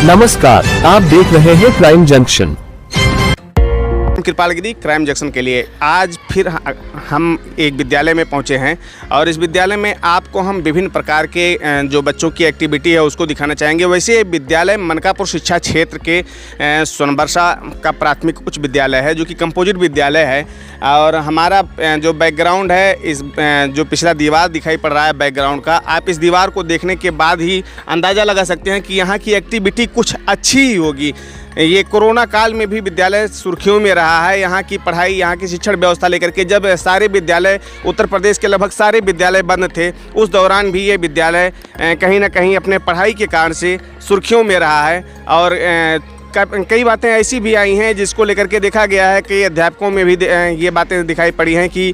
नमस्कार, आप देख रहे हैं क्राइम जंक्शन। कृपालगिरी क्राइम जंक्शन के लिए आज फिर हम एक विद्यालय में पहुंचे हैं और इस विद्यालय में आपको हम विभिन्न प्रकार के जो बच्चों की एक्टिविटी है उसको दिखाना चाहेंगे। वैसे विद्यालय मनकापुर शिक्षा क्षेत्र के सोनबरसा का प्राथमिक उच्च विद्यालय है जो कि कंपोजिट विद्यालय है। और हमारा जो बैकग्राउंड है, इस जो पिछला दीवार दिखाई पड़ रहा है बैकग्राउंड का, आप इस दीवार को देखने के बाद ही अंदाज़ा लगा सकते हैं कि यहाँ की एक्टिविटी कुछ अच्छी ही होगी। ये कोरोना काल में भी विद्यालय सुर्खियों में रहा है। यहाँ की पढ़ाई, यहाँ की शिक्षण व्यवस्था लेकर के जब सारे विद्यालय, उत्तर प्रदेश के लगभग सारे विद्यालय बंद थे, उस दौरान भी ये विद्यालय कहीं ना कहीं अपने पढ़ाई के कारण से सुर्खियों में रहा है। और कई बातें ऐसी भी आई हैं जिसको लेकर के देखा गया है कि अध्यापकों में भी ये बातें दिखाई पड़ी हैं कि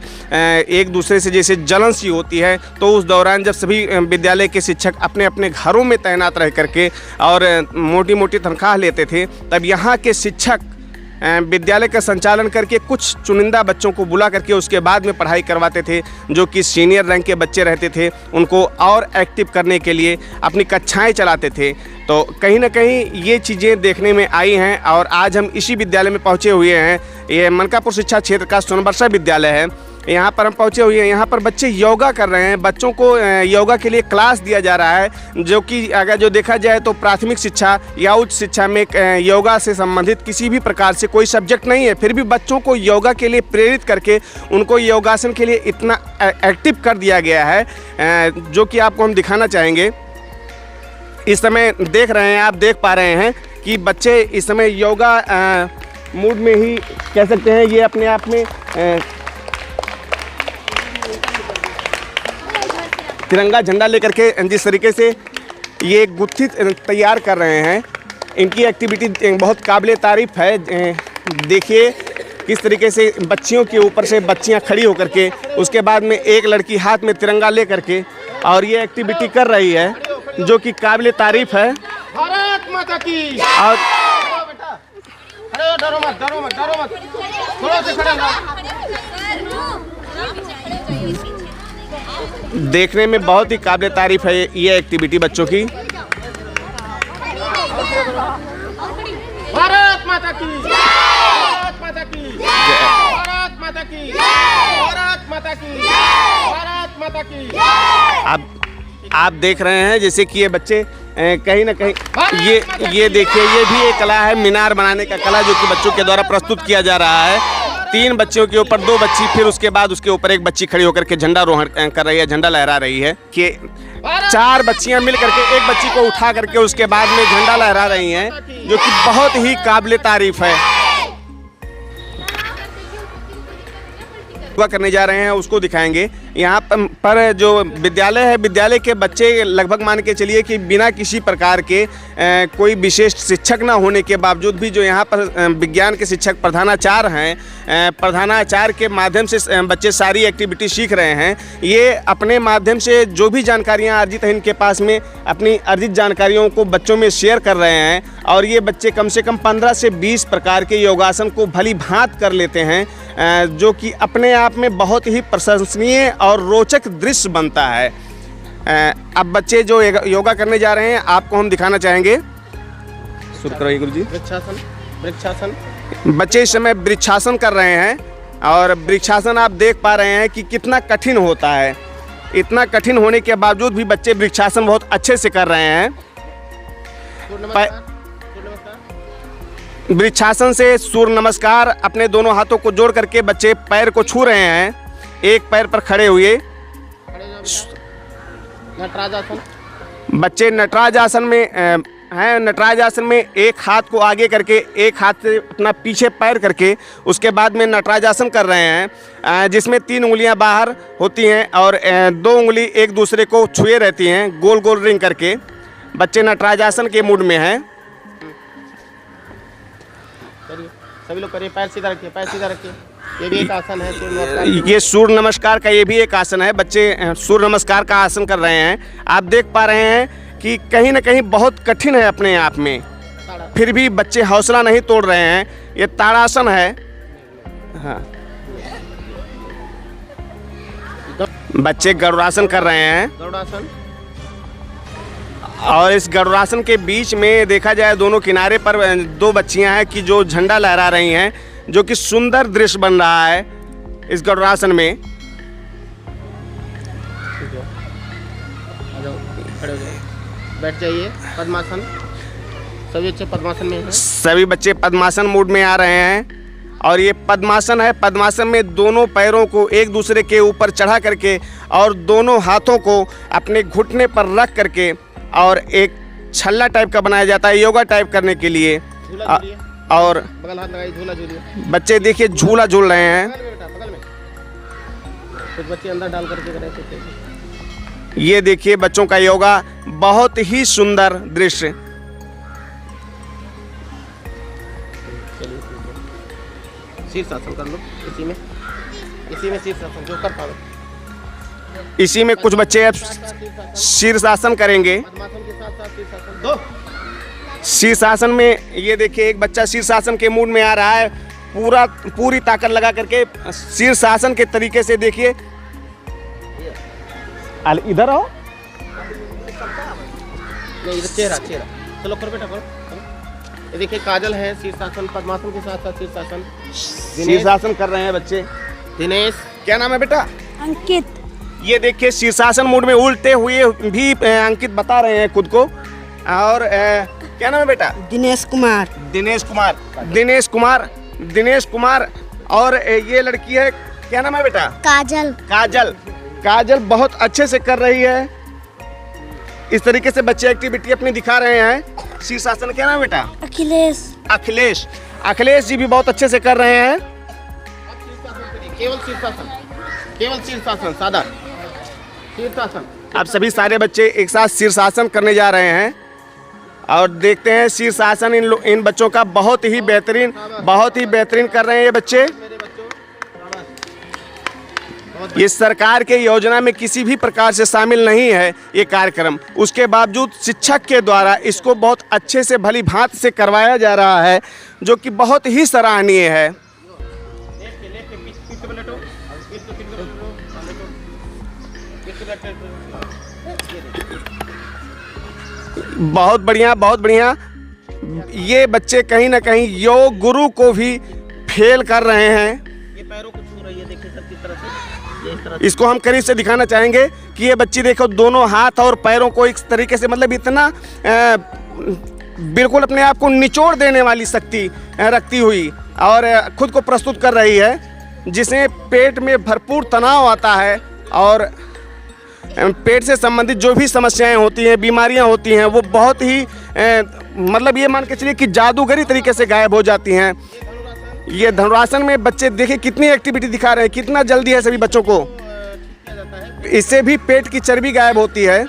एक दूसरे से जैसे जलन सी होती है। तो उस दौरान जब सभी विद्यालय के शिक्षक अपने अपने घरों में तैनात रह करके और मोटी मोटी तनख्वाह लेते थे, तब यहाँ के शिक्षक विद्यालय का संचालन करके कुछ चुनिंदा बच्चों को बुला करके उसके बाद में पढ़ाई करवाते थे। जो कि सीनियर रैंक के बच्चे रहते थे, उनको और एक्टिव करने के लिए अपनी कक्षाएं चलाते थे। तो कहीं ना कहीं ये चीज़ें देखने में आई हैं और आज हम इसी विद्यालय में पहुंचे हुए हैं। ये मनकापुर शिक्षा क्षेत्र का सोनबरसा विद्यालय है, यहाँ पर हम पहुँचे हुए हैं। यहाँ पर बच्चे योगा कर रहे हैं, बच्चों को योगा के लिए क्लास दिया जा रहा है, जो कि अगर जो देखा जाए तो प्राथमिक शिक्षा या उच्च शिक्षा में योगा से संबंधित किसी भी प्रकार से कोई सब्जेक्ट नहीं है। फिर भी बच्चों को योगा के लिए प्रेरित करके उनको योगासन के लिए इतना एक्टिव कर दिया गया है, जो कि आपको हम दिखाना चाहेंगे। इस समय देख रहे हैं, आप देख पा रहे हैं कि बच्चे इस समय योगा मूड में ही कह सकते हैं। ये अपने आप में तिरंगा झंडा लेकर के जिस तरीके से ये गुत्थी तैयार कर रहे हैं, इनकी एक्टिविटी बहुत काबिले तारीफ़ है। देखिए किस तरीके से बच्चियों के ऊपर से बच्चियां खड़ी होकर के, उसके बाद में एक लड़की हाथ में तिरंगा ले करके और ये एक्टिविटी कर रही है, जो कि काबिले तारीफ़ है। भारत माता की। और डरो मत, डरो मत, डरो मत, थोड़ा से खड़े रहो। देखने में बहुत ही काबिले तारीफ़ है ये एक्टिविटी बच्चों की। भारत माता की, भारत माता की, भारत माता की, भारत माता की, भारत माता की। आप देख रहे हैं जैसे कि ये बच्चे कहीं ना कहीं ये देखिए, ये भी एक कला है, मीनार बनाने का कला, जो कि बच्चों के द्वारा प्रस्तुत किया जा रहा है। 3 बच्चियों के ऊपर 2 बच्ची, फिर उसके बाद उसके ऊपर एक बच्ची खड़ी होकर के झंडा रोहण कर रही है, झंडा लहरा रही है। कि 4 बच्चियां मिल करके एक बच्ची को उठा करके उसके बाद में झंडा लहरा रही हैं, जो कि बहुत ही काबिले तारीफ है। करने जा रहे हैं उसको दिखाएंगे। यहाँ पर जो विद्यालय है, विद्यालय के बच्चे लगभग मान के चलिए कि बिना किसी प्रकार के कोई विशेष शिक्षक ना होने के बावजूद भी जो यहाँ पर विज्ञान के शिक्षक प्रधानाचार्य हैं, प्रधानाचार्य के माध्यम से बच्चे सारी एक्टिविटी सीख रहे हैं। ये अपने माध्यम से जो भी जानकारियाँ अर्जित हैं इनके पास में, अपनी अर्जित जानकारियों को बच्चों में शेयर कर रहे हैं। और ये बच्चे कम से कम 15 से 20 प्रकार के योगासन को भली भांत कर लेते हैं, जो कि अपने आप में बहुत ही प्रशंसनीय और रोचक दृश्य बनता है। अब बच्चे जो योगा करने जा रहे हैं आपको हम दिखाना चाहेंगे। शुरू करिए गुरुजी। वृक्षासन, वृक्षासन। बच्चे इस समय वृक्षासन कर रहे हैं और वृक्षासन आप देख पा रहे हैं कि कितना कठिन होता है। इतना कठिन होने के बावजूद भी बच्चे वृक्षासन बहुत अच्छे से कर रहे हैं। वृक्षासन से सूर्य नमस्कार, अपने दोनों हाथों को जोड़ करके बच्चे पैर को छू रहे हैं, एक पैर पर खड़े हुए। नटराज आसन। बच्चे नटराज आसन में हैं। नटराज आसन में एक हाथ को आगे करके, एक हाथ से अपना पीछे पैर करके उसके बाद में नटराज आसन कर रहे हैं, जिसमें 3 उंगलियां बाहर होती हैं और 2 उंगली एक दूसरे को छुए रहती हैं, गोल गोल रिंग करके। बच्चे नटराज आसन के मूड में हैं। सभी लोग करिए, पैर सीधा रखिए, पैर सीधा रखिए। ये भी एक आसन है, सूर्य नमस्कार। ये सूर्य नमस्कार का ये भी एक आसन है। बच्चे सूर्य नमस्कार का आसन कर रहे हैं। आप देख पा रहे हैं कि कहीं ना कहीं बहुत कठिन है अपने आप में, फिर भी बच्चे हौसला नहीं तोड़ रहे हैं। ये ताड़ासन है। हाँ, बच्चे गरुड़ासन कर रहे हैं। गरुड़ासन। और इस गरुड़ासन के बीच में देखा जाए दोनों किनारे पर दो बच्चियां हैं कि जो झंडा लहरा रही हैं, जो कि सुंदर दृश्य बन रहा है इस गरुड़ासन में। खड़े हो जाइए, बैठ जाइए। पद्मासन, सभी बच्चे पद्मासन में हैं। सभी बच्चे पद्मासन मूड में आ रहे हैं और ये पद्मासन है। पद्मासन में दोनों पैरों को एक दूसरे के ऊपर चढ़ा करके और दोनों हाथों को अपने घुटने पर रख करके और एक छल्ला टाइप का बनाया जाता है योगा टाइप करने के लिए। और बगल हाथ लगाइए, झूला झूलिए। बच्चे देखिए झूला झूल रहे हैं। बगल में बेटा, बगल में। कुछ बच्चे अंदर डाल करके कर रहे थे। ये देखिए बच्चों का योगा, बहुत ही सुंदर दृश्य। शीर्षासन कर लो, इसी में शीर्षासन जो कर पाओ। इसी में कुछ बच्चे अब शीर्षासन करेंगे। पद्मासन के साथ साथ शीर्षासन दो। शीर्षासन में ये देखिए एक बच्चा शीर्षासन के मूड में आ रहा है, पूरी ताकत लगा करके शीर्षासन के तरीके से। देखिए इधर आओ, नहीं इधर चेहरा। चलो करो बेटा, करो। ये देखिए काजल है, शीर्षासन पद्मासन के साथ साथ शीर्षासन। शीर्षासन कर रहे हैं बच्चे। दिनेश, क्या नाम है बेटा? अंकित। ये देखिए शीर्षासन मूड में उल्टे हुए भी अंकित बता रहे हैं खुद को। और क्या नाम है बेटा? दिनेश कुमार। दिनेश कुमार। और ये लड़की है, क्या नाम है बेटा? काजल बहुत अच्छे से कर रही है। इस तरीके से बच्चे एक्टिविटी अपनी दिखा रहे हैं। शीर्षासन क्या नाम है बेटा? अखिलेश जी भी बहुत अच्छे से कर रहे हैं। केवल शीर्षासन, सादा शीर्षासन। अब सभी सारे बच्चे एक साथ शीर्षासन करने जा रहे हैं और देखते हैं शीर्षासन इन बच्चों का बहुत ही बेहतरीन कर रहे हैं ये बच्चे। ये सरकार के योजना में किसी भी प्रकार से शामिल नहीं है ये कार्यक्रम, उसके बावजूद शिक्षक के द्वारा इसको बहुत अच्छे से भली भांति से करवाया जा रहा है, जो कि बहुत ही सराहनीय है। बहुत बढ़िया। ये बच्चे कहीं ना कहीं योग गुरु को भी फेल कर रहे हैं। ये पैरों को छू रही है, देखिए सबकी तरह से, इस तरह से। इसको हम करीब से दिखाना चाहेंगे कि ये बच्ची देखो दोनों हाथ और पैरों को इस तरीके से, मतलब इतना बिल्कुल अपने आप को निचोड़ देने वाली शक्ति रखती हुई और खुद को प्रस्तुत कर रही है, जिससे पेट में भरपूर तनाव आता है और पेट से संबंधित जो भी समस्याएं होती हैं, बीमारियां होती हैं, वो बहुत ही मतलब ये मान के चलिए कि जादूगरी तरीके से गायब हो जाती हैं। ये धनुरासन में बच्चे देखिए कितनी एक्टिविटी दिखा रहे हैं, कितना जल्दी है सभी बच्चों को। इससे भी पेट की चर्बी गायब होती है।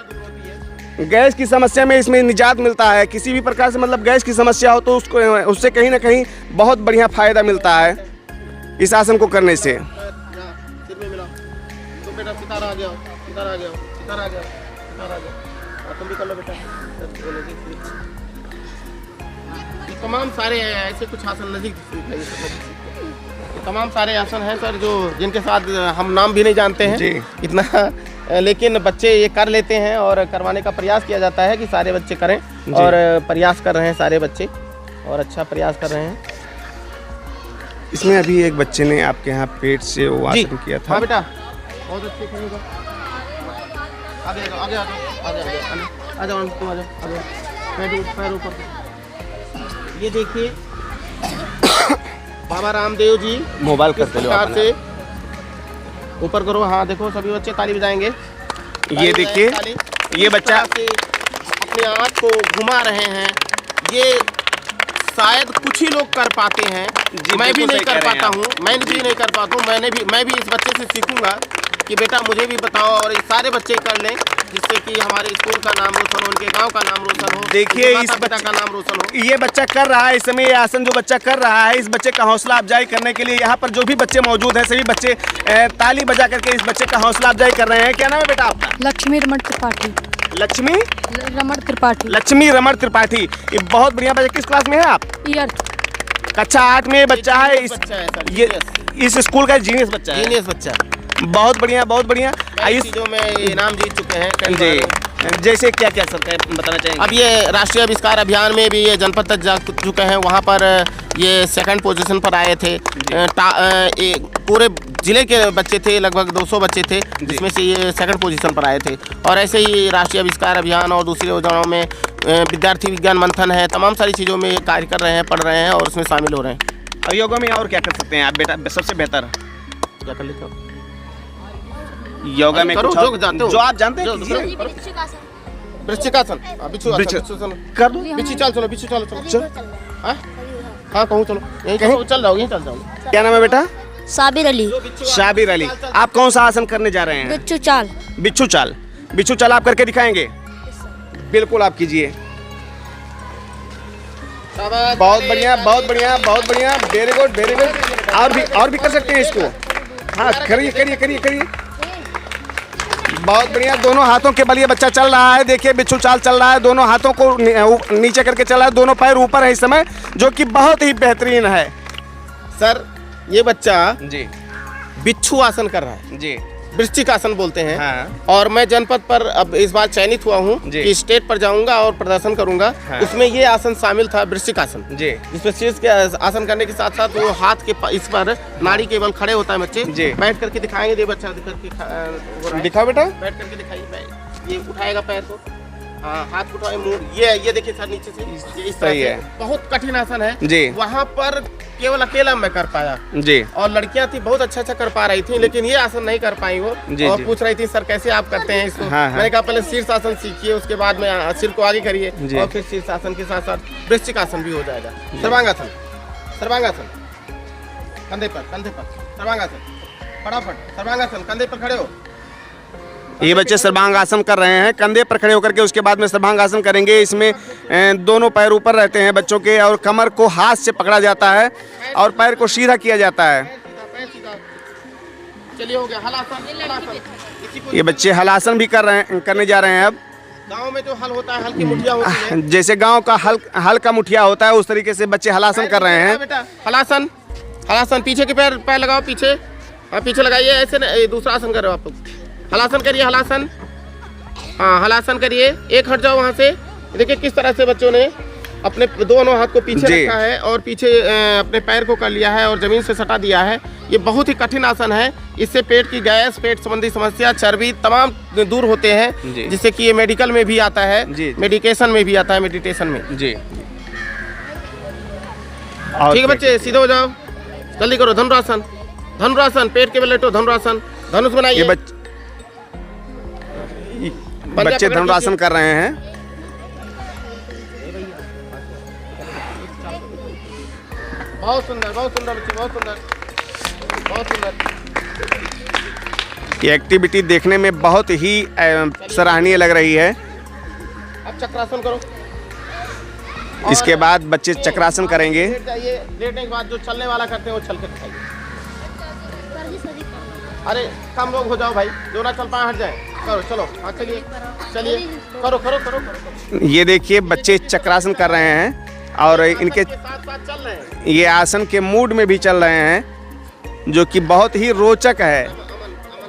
गैस की समस्या में इसमें निजात मिलता है। किसी भी प्रकार से मतलब गैस की समस्या हो तो उससे कहीं ना कहीं बहुत बढ़िया फायदा मिलता है इस आसन को करने से। तुम भी कर लो बेटा। तमाम सारे ऐसे कुछ आसन नज़दीक तमाम सारे आसन हैं सर, जो जिनके साथ हम नाम भी नहीं जानते हैं इतना, लेकिन बच्चे ये कर लेते हैं और करवाने का प्रयास किया जाता है कि सारे बच्चे करें, और प्रयास कर रहे हैं सारे बच्चे और अच्छा प्रयास कर रहे हैं। इसमें अभी एक बच्चे ने आपके यहाँ पेट से वो आसन किया था। हाँ बेटा, बहुत अच्छे करेगा। आगे तुम आ जाओ, पैर ऊपर। ये देखिए बाबा रामदेव जी मोबाइल किस प्रकार से ऊपर करो। हाँ देखो सभी बच्चे ताली बजाएंगे। ये देखिए ये बच्चा अपने आँख को घुमा रहे हैं। ये शायद कुछ ही लोग कर पाते हैं, मैं भी नहीं कर पाता हूँ, मैं भी इस बच्चे से सीखूंगा कि बेटा मुझे भी बताओ और ये सारे बच्चे कर लें, जिससे कि हमारे स्कूल का नाम रोशन हो, उनके गांव का नाम रोशन हो, देखिए इस बच्चे का नाम रोशन हो। ये बच्चा कर रहा है इस समय, ये आसन जो बच्चा कर रहा है, इस बच्चे का हौसला अफजाई करने के लिए यहाँ पर जो भी बच्चे मौजूद हैं सभी बच्चे ताली बजा करके इस बच्चे का हौसला अफजाई कर रहे हैं। क्या नाम है बेटा आपका? लक्ष्मी रमण त्रिपाठी। लक्ष्मी रमण त्रिपाठी। ये बहुत बढ़िया बच्चा। किस क्लास में है आप? कक्षा 8 में बच्चा है। इस स्कूल का जीनियस बच्चा है। जीनियस बच्चा, बहुत बढ़िया। चीजों में इनाम जीत चुके हैं। जैसे क्या क्या सर बताना चाहेंगे? अब ये राष्ट्रीय आविष्कार अभियान में भी ये जनपद तक जा चुके हैं। वहाँ पर ये सेकंड पोजीशन पर आए थे। पूरे जिले के बच्चे थे, लगभग 200 बच्चे थे, जिसमें से ये सेकंड पोजीशन पर आए थे। और ऐसे ही राष्ट्रीय आविष्कार अभियान और दूसरी योजनाओं में विद्यार्थी विज्ञान मंथन है, तमाम सारी चीज़ों में ये कार्य कर रहे हैं, पढ़ रहे हैं और उसमें शामिल हो रहे हैं। और योगा में और क्या कर सकते हैं आप बेटा सबसे बेहतर? क्या कर लेते हो? योगा में करो, कुछ जो और जानते हो। जो आप जानते हैं जो- कीजिए। वृश्चिकासन, बिच्छू कर दो। बिच्छू चलो, बिच्छू चलो हाँ कहूँ चलो, यहीं कहीं चल जाओ, यहीं चल जाओ। क्या नाम है बेटा? साबिर अली। शाबिर अली। आप कौन सा आसन करने जा रहे हैं? बिच्छू चाल। बिच्छू चाल। बिच्छू चाल आप करके दिखाएंगे? बिल्कुल आप कीजिए। बहुत बढ़िया, बहुत बढ़िया, बहुत बढ़िया, वेरी गुड, वेरी गुड। और भी कर सकते हैं इसको। हाँ, करिए करिए करिए करिए। बहुत बढ़िया, दोनों हाथों के बल ये बच्चा चल रहा है। देखिए बिच्छू चाल चल रहा है, दोनों हाथों को नीचे करके चल रहा है, दोनों पैर ऊपर है इस समय, जो कि बहुत ही बेहतरीन है। सर ये बच्चा जी बिच्छू आसन कर रहा है, जी वृश्चिक आसन बोलते हैं। हाँ। और मैं जनपद पर अब इस बार चयनित हुआ हूँ जी। कि स्टेट पर जाऊंगा और प्रदर्शन करूंगा। हाँ। उसमें ये आसन शामिल था, वृश्चिक आसन, जी जिसमें शीर्ष के आसन करने के साथ साथ वो हाथ के इस पर नाड़ी के बल खड़े होता है बच्चे। जी। बैठ करके दिखाएंगे, दे बच्चा करके दिखाओ बेटा। बैठ करके दिखाइए। ये उठाएगा पैर को, हाँ, हाथ उठाए, मुंह, ये देखिए सर नीचे से ये इस तरह सही से। है। बहुत कठिन आसन है जी। वहाँ पर केवल अकेला मैं कर पाया, जी और लड़कियां थी बहुत अच्छा कर पा रही थी, लेकिन ये आसन नहीं कर पाई वो। जी, और जी। पूछ रही थी सर कैसे आप करते हैं इसको। हाँ, हाँ। मैंने कहा पहले शीर्ष आसन सीखिए, उसके बाद में सिर को आगे करिए, जी। और फिर शीर्ष आसन के साथ साथ वृश्चिक आसन भी हो जाएगा। सर्वांगासन, सर्वांगासन, कंधे पर सर्वांगासन, फटाफट सर्वांगासन, कंधे पर खड़े हो। ये बच्चे सर्वांगासन कर रहे हैं, कंधे पर खड़े होकर के उसके बाद में सर्वांगासन करेंगे। इसमें दोनों पैर ऊपर रहते हैं बच्चों के, और कमर को हाथ से पकड़ा जाता है और पैर को सीधा किया जाता है। पैर सीधा, चलिए हो गया। हलासन, हलासन, इसी को ये बच्चे हलासन भी करने जा रहे हैं अब। गाँव में जो हल होता है, हल्की मुठिया होती है, जैसे गांव का हल का मुठिया होता है, उस तरीके से बच्चे हलासन कर रहे हैं। बेटा हलासन, हलासन, पीछे के पैर लगाओ, पीछे, हाँ पीछे लगाइए, ऐसे ना, ये दूसरा आसन करो आप लोग। हलासन करिए, हलासन, हाँ हलासन करिए। एक हट जाओ वहाँ से। देखिए किस तरह से बच्चों ने अपने दोनों हाथ को पीछे जी। रखा है और पीछे अपने पैर को कर लिया है और जमीन से सटा दिया है। ये बहुत ही कठिन आसन है। इससे पेट की गैस, पेट संबंधी समस्या, चर्बी तमाम दूर होते हैं, जी। जिससे कि ये मेडिकल में भी आता है, जी। मेडिकेशन में भी आता है, मेडिटेशन में। जी ठीक है बच्चे, सीधे हो जाओ, जल्दी करो। धनुरासन, धनुरासन, पेट के बल लेटो, धनुरासन, धनुष ये बनाइए। बच्चे धनुरासन कर रहे हैं। बहुत सुंदर, बहुत सुंदर बच्चे, बहुत सुंदर, बहुत सुंदर। ये एक्टिविटी देखने में बहुत ही सराहनीय लग रही है। अब चक्रासन करो। इसके बाद बच्चे चक्रासन करेंगे। लेट जाइए, लेटने के बाद जो चलने वाला करते हैं वो चल कर दिखाइए। अरे कम लोग हो जाओ भाई, जो ना चल पाए हट जाए। करो, चलो, हाँ चलिए, चलिए, करो करो करो करो। ये देखिए बच्चे चक्रासन कर रहे हैं और इनके साथ साथ चल रहे हैं। ये आसन के मूड में भी चल रहे हैं, जो कि बहुत ही रोचक है। अमन,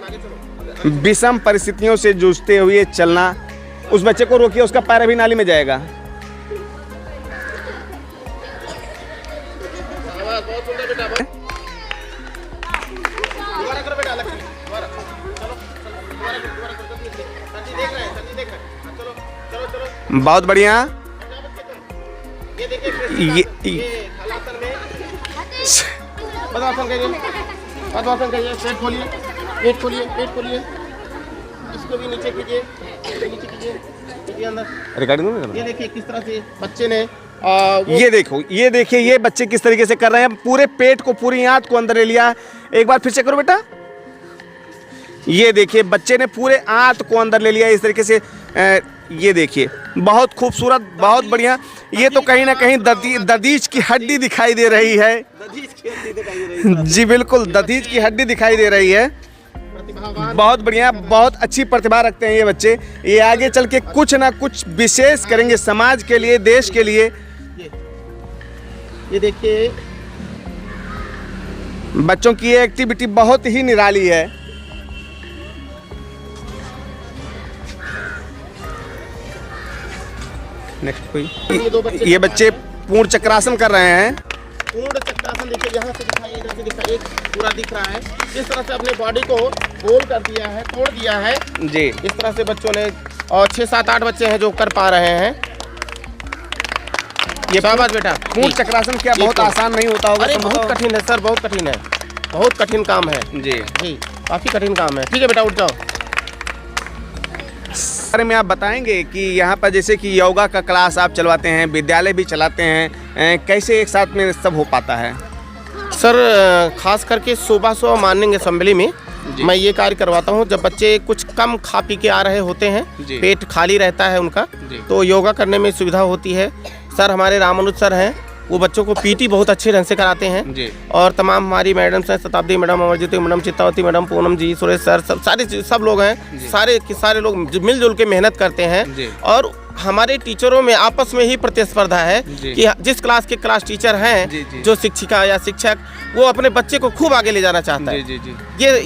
आगे चलो। विषम परिस्थितियों से जूझते हुए चलना। उस बच्चे को रोकिए, उसका पैर अभी नाली में जाएगा। बहुत सुंदर बेटा, दोबारा करो बेटा, लक्ष्मी, दोबारा, चलो, चलो, दोबारा करो, जल्दी, सर जी देख रहे हैं, हाँ, चलो, चलो, चलो। बहुत बढ़िया। ये देखिए ये हलासन में पद्मासन करिए, पद्मासन करिए। पेट खोलिए, पेट खोलिए, पेट खोलिए। इसको भी नीचे कीजिए, नीचे कीजिए, कीजिए अंदर। रिकॉर्डिंग ये देखिए किस तरह से बच्चे ने ये देखो, ये देखिए ये बच्चे किस तरीके से कर रहे हैं। पूरे पेट को, पूरी आंत को अंदर ले लिया। एक बार फिर से करो बेटा। ये देखिए बच्चे ने पूरे आंत को अंदर ले लिया इस तरीके से। ये देखिए बहुत खूबसूरत, बहुत बढ़िया। ये तो कहीं ना कहीं दधीच की हड्डी दिखाई दे रही है। जी बिल्कुल, दधीच की हड्डी दिखाई दे रही है। बहुत बढ़िया, बहुत अच्छी प्रतिभा रखते हैं ये बच्चे। ये आगे चल के कुछ ना कुछ विशेष करेंगे समाज के लिए, देश के लिए। ये देखिए बच्चों की ये एक्टिविटी बहुत ही निराली है। नेक्स्ट ये दो कोई बच्चे ये बच्चे पूर्ण चक्रासन कर रहे हैं। पूर्ण चक्रासन देखिए, यहाँ से दिखाइए, इधर से दिखाइए, एक पूरा दिख रहा है। इस तरह से अपने बॉडी को गोल कर दिया है, तोड़ दिया है जी। इस तरह से बच्चों ने, और 6, 7, 8 बच्चे हैं जो कर पा रहे हैं। ये शाबाश बेटा। पूर्ण चक्रासन क्या जी, बहुत तो- आसान नहीं होता होगा? अरे बहुत कठिन है सर, बहुत कठिन है, बहुत कठिन काम है जी। जी, काफ़ी कठिन काम है। ठीक है बेटा, उठ जाओ। बारे में आप बताएंगे कि यहाँ पर जैसे कि योगा का क्लास आप चलवाते हैं, विद्यालय भी चलाते हैं, कैसे एक साथ में सब हो पाता है? सर खास करके सुबह मॉर्निंग असेंबली में जी। मैं ये कार्य करवाता हूँ। जब बच्चे कुछ कम खा पी के आ रहे होते हैं, जी। पेट खाली रहता है उनका, जी। तो योगा करने में सुविधा होती है। सर हमारे रामानुज सर हैं, वो बच्चों को पीटी बहुत अच्छे ढंग से कराते हैं जी। और तमाम हमारी मैडम्स हैं, Shatabdi madam, Amarjeet madam, Chittavati madam, Poonam ji, Suresh sir, सब लोग हैं। सारे लोग मिलजुल के मेहनत करते हैं जी। और हमारे टीचरों में आपस में ही प्रतिस्पर्धा है जी। कि जिस क्लास के क्लास टीचर हैं, जी, जी। जो शिक्षिका या शिक्षक, वो अपने बच्चे को खूब आगे ले जाना चाहता है। जी, जी,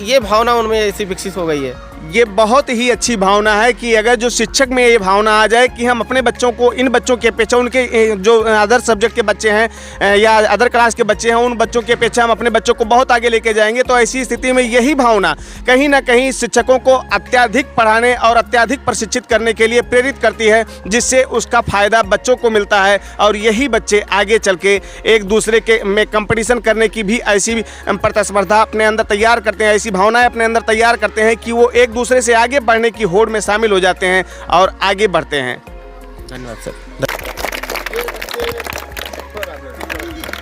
ये भावना उनमें ऐसी विकसित हो गई है। ये बहुत ही अच्छी भावना है कि अगर जो शिक्षक में ये भावना आ जाए कि हम अपने बच्चों को, इन बच्चों के अपेक्षा उनके जो अदर सब्जेक्ट के बच्चे हैं या अदर क्लास के बच्चे हैं, उन बच्चों के अपेक्षा हम अपने बच्चों को बहुत आगे लेके जाएंगे, तो ऐसी स्थिति में यही भावना कहीं ना कहीं शिक्षकों को अत्यधिक पढ़ाने और अत्यधिक प्रशिक्षित करने के लिए प्रेरित करती है, जिससे उसका फ़ायदा बच्चों को मिलता है और यही बच्चे आगे चल के एक दूसरे के में कंपटीशन करने की भी ऐसी प्रतिस्पर्धा अपने अंदर तैयार करते हैं, ऐसी भावनाएं अपने अंदर तैयार करते हैं कि वो एक दूसरे से आगे बढ़ने की होड़ में शामिल हो जाते हैं और आगे बढ़ते हैं। धन्यवाद सर।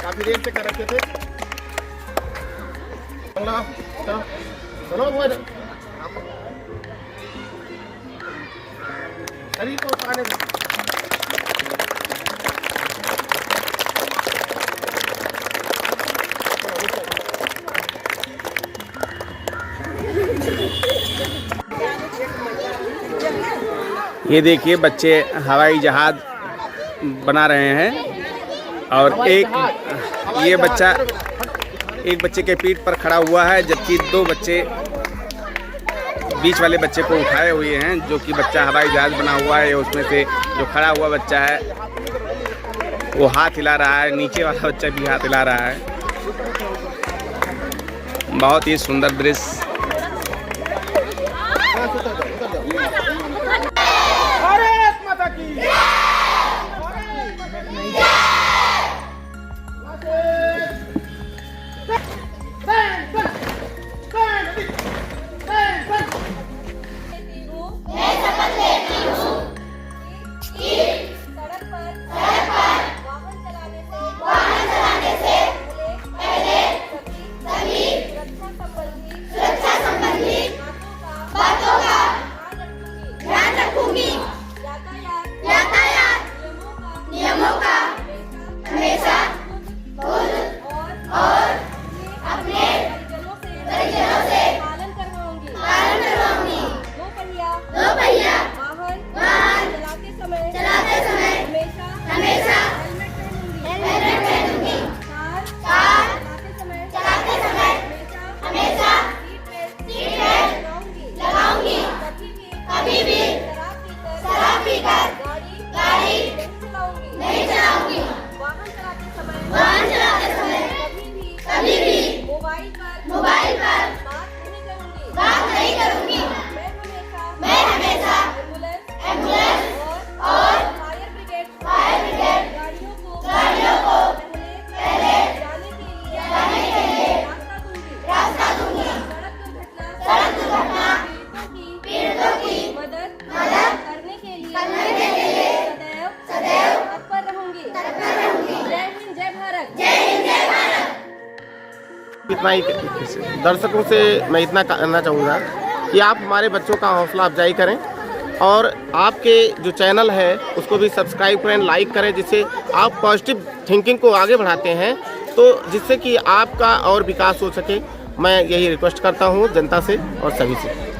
काफी देर से कर रखे थे। चलो शरीर को उठाने दो। ये देखिए बच्चे हवाई जहाज बना रहे हैं और एक बच्चे के पीठ पर खड़ा हुआ है, जबकि 2 बच्चे बीच वाले बच्चे को उठाए हुए हैं, जो कि बच्चा हवाई जहाज बना हुआ है। उसमें से जो खड़ा हुआ बच्चा है वो हाथ हिला रहा है, नीचे वाला बच्चा भी हाथ हिला रहा है। बहुत ही सुंदर दृश्य। इतना ही दर्शकों से मैं इतना कहना चाहूँगा कि आप हमारे बच्चों का हौसला अफजाई करें और आपके जो चैनल है उसको भी सब्सक्राइब करें, लाइक करें, जिससे आप पॉजिटिव थिंकिंग को आगे बढ़ाते हैं, तो जिससे कि आपका और विकास हो सके। मैं यही रिक्वेस्ट करता हूँ जनता से और सभी से।